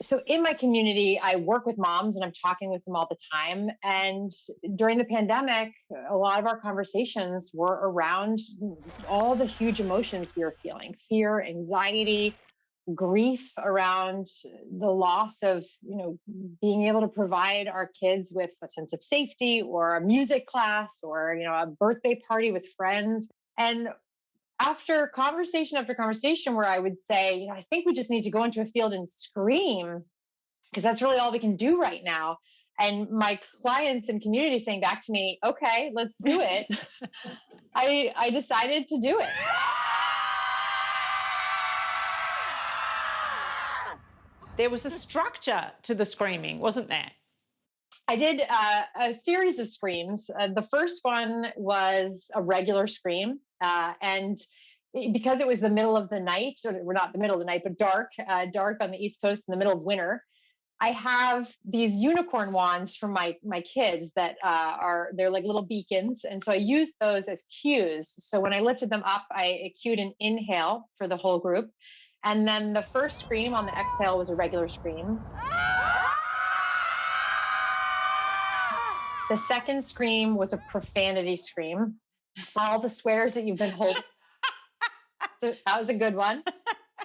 So in my community, I work with moms and I'm talking with them all the time. And during the pandemic, a lot of our conversations were around all the huge emotions we were feeling: fear, anxiety, grief around the loss of, being able to provide our kids with a sense of safety, or a music class, or, a birthday party with friends. And after conversation where I would say, I think we just need to go into a field and scream, because that's really all we can do right now. And my clients and community saying back to me, okay, let's do it. I decided to do it. There was a structure to the screaming, wasn't there? I did a series of screams. The first one was a regular scream. And because it was the middle of the night, or we're not the middle of the night, but dark on the East Coast in the middle of winter, I have these unicorn wands from my kids that they're like little beacons. And so I use those as cues. So when I lifted them up, I cued an inhale for the whole group. And then the first scream on the exhale was a regular scream. The second scream was a profanity scream. All the swears that you've been holding. So that was a good one.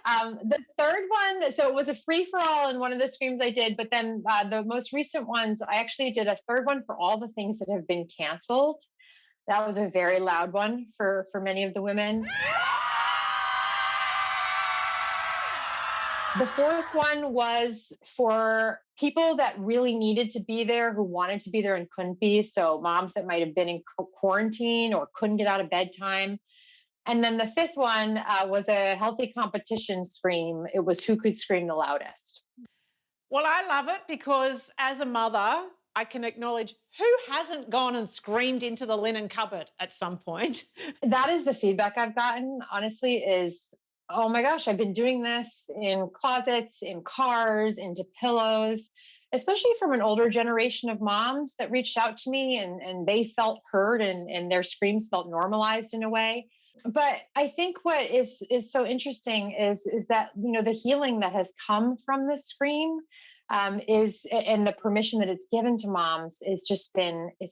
The third one, so it was a free for all in one of the screams I did, but then the most recent ones, I actually did a third one for all the things that have been canceled. That was a very loud one for many of the women. The fourth one was for people that really needed to be there, who wanted to be there and couldn't be. So moms that might have been in quarantine or couldn't get out of bedtime. And then the fifth one was a healthy competition scream. It was who could scream the loudest. Well, I love it because as a mother, I can acknowledge who hasn't gone and screamed into the linen cupboard at some point. That is the feedback I've gotten, honestly, is, oh my gosh, I've been doing this in closets, in cars, into pillows, especially from an older generation of moms that reached out to me and they felt heard, and their screams felt normalized in a way. But I think what is so interesting is that, the healing that has come from this scream is, and the permission that it's given to moms is it's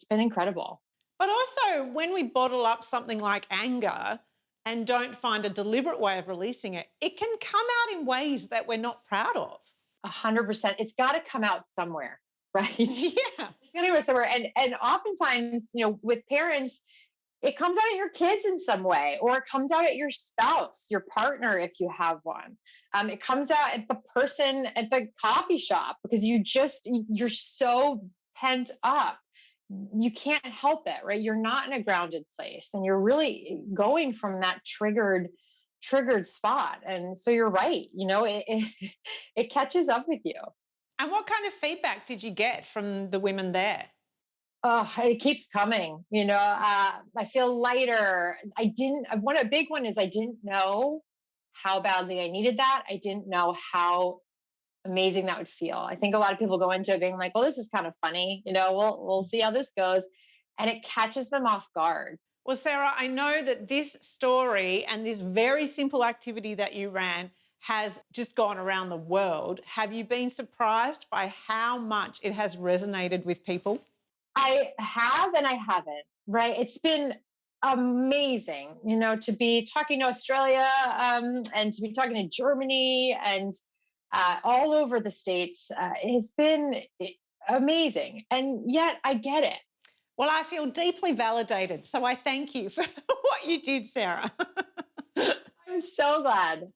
been incredible. But also when we bottle up something like anger and don't find a deliberate way of releasing it, it can come out in ways that we're not proud of. 100%. It's got to come out somewhere, right? Yeah. It's got to come out somewhere. And oftentimes, with parents, it comes out at your kids in some way, or it comes out at your spouse, your partner, if you have one. It comes out at the person at the coffee shop, because you're so pent up. You can't help it, right? You're not in a grounded place, and you're really going from that triggered spot. And so you're right. It catches up with you. And what kind of feedback did you get from the women there? Oh, it keeps coming. I feel lighter. One a big one is I didn't know how badly I needed that. I didn't know how amazing that would feel. I think a lot of people go into it being like, well, this is kind of funny. We'll see how this goes. And it catches them off guard. Well, Sarah, I know that this story and this very simple activity that you ran has just gone around the world. Have you been surprised by how much it has resonated with people? I have and I haven't, right? It's been amazing, to be talking to Australia and to be talking to Germany and all over the States. It's been amazing. And yet I get it. Well, I feel deeply validated. So I thank you for what you did, Sarah. I'm so glad.